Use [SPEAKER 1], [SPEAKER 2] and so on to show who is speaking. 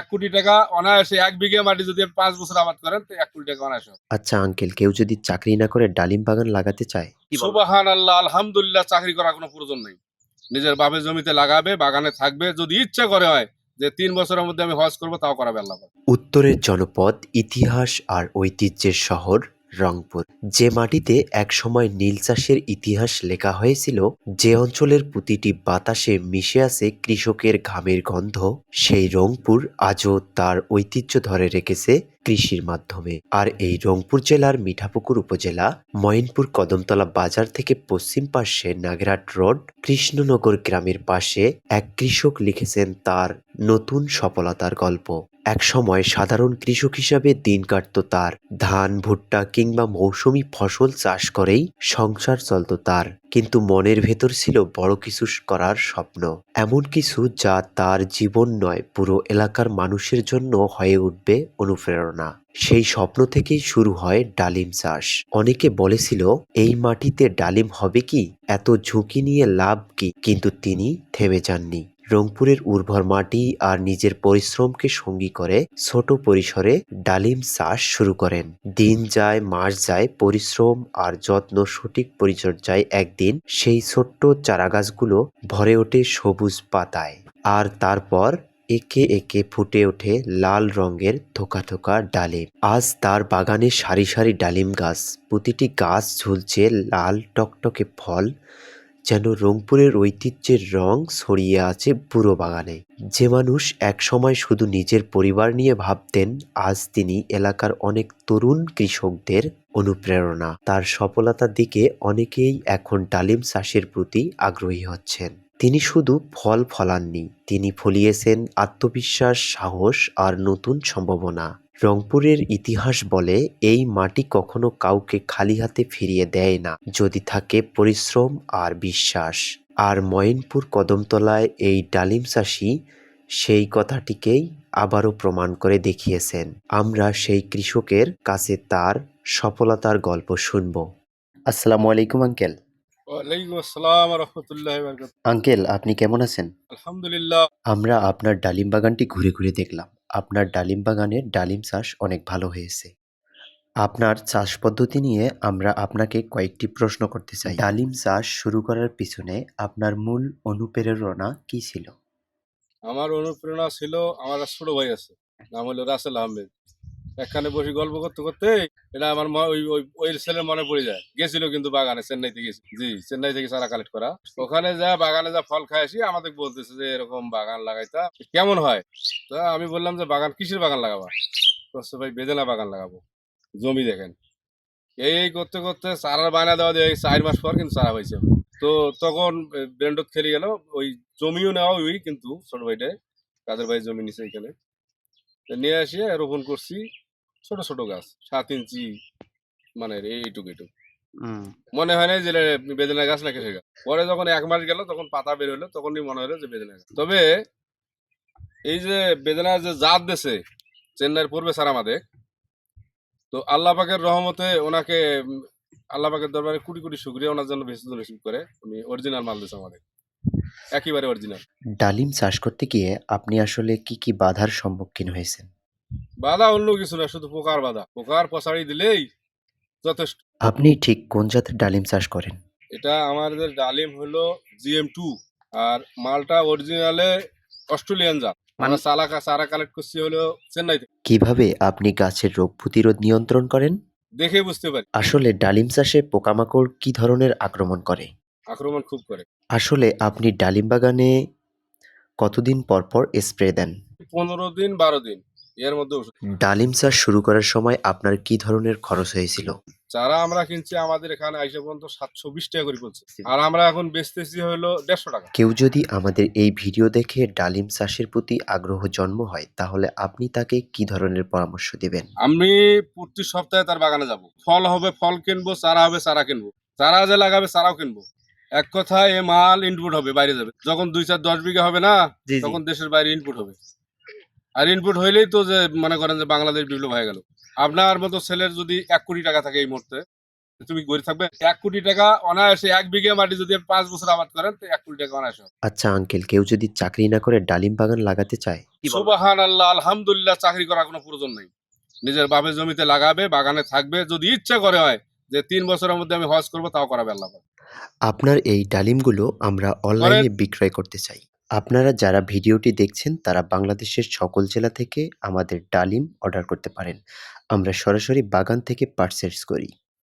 [SPEAKER 1] 1 কোটি টাকা অনায়াসে, 1 বিঘা মাটি যদি 5 বছর আবাদ করেন তো 1 কোটি টাকা অনায়াসে।
[SPEAKER 2] আচ্ছা আঙ্কেল, কেউ যদি চাকরি না করে ডালিম বাগান লাগাতে চায় কি বলবেন?
[SPEAKER 1] সুবাহান আল্লাহ, আলহামদুলিল্লাহ, চাকরি করার কোনো প্রয়োজন নেই। নিজের বাপের জমিতে লাগাবে, বাগানে থাকবে, যদি ইচ্ছা করে হয় যে 3 বছরের মধ্যে আমি হজ করবো, তাও করাবে আল্লাহ।
[SPEAKER 2] উত্তরের জনপদ, ইতিহাস আর ঐতিহ্যের শহর রংপুর, যে মাটিতে একসময় নীল চাষের ইতিহাস লেখা হয়েছিল, যে অঞ্চলের প্রতিটি বাতাসে মিশে আছে কৃষকের ঘামের গন্ধ, সেই রংপুর আজও তার ঐতিহ্য ধরে রেখেছে কৃষির মাধ্যমে। আর এই রংপুর জেলার মিঠাপুকুর উপজেলা, মঈনপুর কদমতলা বাজার থেকে পশ্চিম পাশে নাগেরহাট রোড, কৃষ্ণনগর গ্রামের পাশে এক কৃষক লিখেছেন তার নতুন সফলতার গল্প। একসময় সাধারণ কৃষক হিসাবে দিন কাটত তার। ধান, ভুট্টা কিংবা মৌসুমী ফসল চাষ করেই সংসার চলত তার। কিন্তু মনের ভেতর ছিল বড় কিছু করার স্বপ্ন, এমন কিছু যা তার জীবন নয়, পুরো এলাকার মানুষের জন্য হয়ে উঠবে অনুপ্রেরণা। সেই স্বপ্ন থেকেই শুরু হয় ডালিম চাষ। অনেকে বলেছিল এই মাটিতে ডালিম হবে কি, এত ঝুঁকি নিয়ে লাভ কি, কিন্তু তিনি থেমে যাননি। রংপুরের উর্বর মাটি আর নিজের পরিশ্রমকে সঙ্গী করে ছোট পরিসরে ডালিম চাষ শুরু করেন। দিন যায়, মাস যায়, পরিশ্রম আর যত্ন, সঠিক পরিচর্যায় একদিন সেই ছোট্ট চারাগাছগুলো ভরে ওঠে সবুজ পাতায়। আর তারপর একে একে ফুটে ওঠে লাল রঙের থোকা থোকা ডালিম। আজ তার বাগানে সারি সারি ডালিম গাছ, প্রতিটি গাছ ঝুলছে লাল টকটকে ফল, যেন রংপুরের ঐতিহ্যের রং ছড়িয়ে আছে পুরো বাগানে। যে মানুষ একসময় শুধু নিজের পরিবার নিয়ে ভাবতেন, আজ তিনি এলাকার অনেক তরুণ কৃষকদের অনুপ্রেরণা। তার সফলতার দিকে অনেকেই এখন ডালিম চাষের প্রতি আগ্রহী হচ্ছেন। তিনি শুধু ফল ফলাননি, তিনি ফলিয়েছেন আত্মবিশ্বাস, সাহস আর নতুন সম্ভাবনা। রংপুরের ইতিহাস বলে, এই মাটি কখনো কাউকে খালি হাতে ফিরিয়ে দেয় না, যদি থাকে পরিশ্রম আর বিশ্বাস। আর মঈনপুর কদমতলায় এই ডালিম চাষি সেই কথাটিকেই আবারও প্রমাণ করে দেখিয়েছেন। আমরা সেই কৃষকের কাছে তার সফলতার গল্প শুনব। আসসালামু আলাইকুম আঙ্কেল।
[SPEAKER 1] ওয়ালাইকুম আসসালাম ওয়া রাহমাতুল্লাহি ওয়া বারাকাতুহু।
[SPEAKER 2] আঙ্কেল, আপনি কেমন আছেন?
[SPEAKER 1] আলহামদুলিল্লাহ।
[SPEAKER 2] আমরা আপনার ডালিম বাগানটি ঘুরে ঘুরে দেখলাম। আপনার ডালিম বাগানের ডালিম চাষ অনেক ভালো হয়েছে। আপনার চাষ পদ্ধতি নিয়ে আমরা আপনাকে কয়েকটি প্রশ্ন করতে চাই। ডালিম চাষ শুরু করার পিছনে আপনার মূল অনুপ্রেরণা কি ছিল?
[SPEAKER 1] আমার অনুপ্রেরণা ছিল, আমার এক ছোট ভাই আছে, নাম হলো রাসেল আহমেদ। একখানে বসে গল্প করতে করতে এটা আমার ওই ছেলের মনে পড়ে যায়। গেছিল কিন্তু বাগানে, চেন্নাইতে গেছি, জি, চেন্নাই থেকে চারা কালেক্ট করা। ওখানে যা বাগানে যা ফল খাই আসি, আমাদের বলতেছে যে এরকম বাগান লাগাইতা কেমন হয়। তা আমি বললাম যে বাগান কিসের বাগান লাগাবা? বলছে ভাই বেদেনা বাগান লাগাবো, জমি দেখেন। এই করতে করতে চারার বায়না দেওয়া দিয়ে 4 মাস পর কিন্তু চারা হয়েছে। তো তখন ব্র্যান্ডত খেলে গেল, ওই জমিও নেওয়া ওই কিন্তু ছোট ভাইটাই, কাদের ভাই জমি নিছে এখানে। তো নিয়ে আসিয়ে রোপণ করছি ছোট ছোট গাছ, 7 ইঞ্চি, মানে এইটুকু এইটুকু। মনে হয় না যে এটা বেদেনা গাছ না কেসে গাছ। পরে যখন 1 মাস গেল, তখন পাতা বের হলো, তখনই মনে হলো যে বেদেনা গাছ। তবে এই যে বেদেনার যে জাত দেশে চেন্নাইয়ের পূর্বে সারা আমাদের, তো আল্লাহ পাকের রহমতে ওনাকে, আল্লাহ পাকের দরবারে কোটি কোটি শুকরিয়া, ওনার জন্য বেশি নসিব করে উনি অরিজিনাল মাল দিয়েছে আমাদের, একেবারে অরিজিনাল।
[SPEAKER 2] ডালিম চাষ করতে গিয়ে আপনি আসলে কি কি বাধার সম্মুখীন হয়েছেন?
[SPEAKER 1] বাধা অন্য কিছু না, শুধু পোকার বাধা, পোকার পছাড়ি দিলেই যথেষ্ট।
[SPEAKER 2] আপনি ঠিক কোন জাতের ডালিম চাষ করেন?
[SPEAKER 1] এটা আমাদের ডালিম হলো GM2, আর মালটা অরিজিনালে অস্ট্রেলিয়ান জাত। আমরা চারা কালেক্ট করছি হলো চেন্নাই থেকে।
[SPEAKER 2] কিভাবে আপনি গাছের রোগ প্রতিরোধ নিয়ন্ত্রণ করেন?
[SPEAKER 1] দেখে বুঝতে পারি।
[SPEAKER 2] আসলে ডালিম চাষে পোকামাকড় কি ধরনের আক্রমণ করে?
[SPEAKER 1] আক্রমণ খুব করে।
[SPEAKER 2] আসলে আপনি ডালিম বাগানে কতদিন পর পর স্প্রে দেন?
[SPEAKER 1] 15 দিন 12 দিন এর মধ্যে ওষুধ।
[SPEAKER 2] ডালিম চাষ শুরু করার সময় আপনার কি ধরনের খরচ হয়েছিল?
[SPEAKER 1] চারা আমরা কিনছি আমাদের এখানে আইসা পর্যন্ত 720 টাকা করে পড়ছে, আর আমরা এখন বেচতেছি হলো 150 টাকা।
[SPEAKER 2] কেউ যদি আমাদের এই ভিডিও দেখে ডালিম চাষের প্রতি আগ্রহ জন্ম হয়, তাহলে আপনি তাকে কি ধরনের পরামর্শ দেবেন?
[SPEAKER 1] আমি প্রতি সপ্তাহে তার বাগানে যাব, ফল হবে ফল কিনবো, চারা হবে চারা কিনবো, চারা যে লাগাবে চারাও কিনবো। এক কথায় এ মাল ইনপুট হবে, বাইরে যাবে। যখন 2 4 10 বিঘা হবে না, তখন দেশের বাইরে ইনপুট হবে। আর ইনপুট হইলেই তো যে মনে করেন যে বাংলাদেশ ডেভেলপ হয়ে গেল। আপনার মতো ছেলের যদি 1 কোটি টাকা থাকে এই মুহূর্তে, তুমি গরিব থাকবে। 1 কোটি টাকা অনায়াসে 1 বিঘা মাটি যদি আপনি 5 বছর আবাদ করেন তো 1 কোটি টাকা অনায়াসে হবে।
[SPEAKER 2] আচ্ছা আঙ্কেল, কেউ যদি চাকরি না করে ডালিম বাগান লাগাতে চায় কি বলবেন?
[SPEAKER 1] সুবহানাল্লাহ, আলহামদুলিল্লাহ, চাকরি করার কোনো প্রয়োজন নেই। নিজের বাপের জমিতে লাগাবে, বাগানে থাকবে। যদি ইচ্ছা করে হয় যে 3 বছরের মধ্যে আমি হজ করব, তাও করাবে আল্লাহ পাক।
[SPEAKER 2] আপনার এই ডালিমগুলো আমরা
[SPEAKER 1] করেন।
[SPEAKER 2] অনলাইনে বিক্রয় করতে চাই। আপনারা যারা ভিডিওটি দেখছেন তারা বাংলাদেশের সকল জেলা থেকে আমাদের ডালিম অর্ডার করতে পারেন। আমরা সরাসরি বাগান থেকে পারচেজ করি।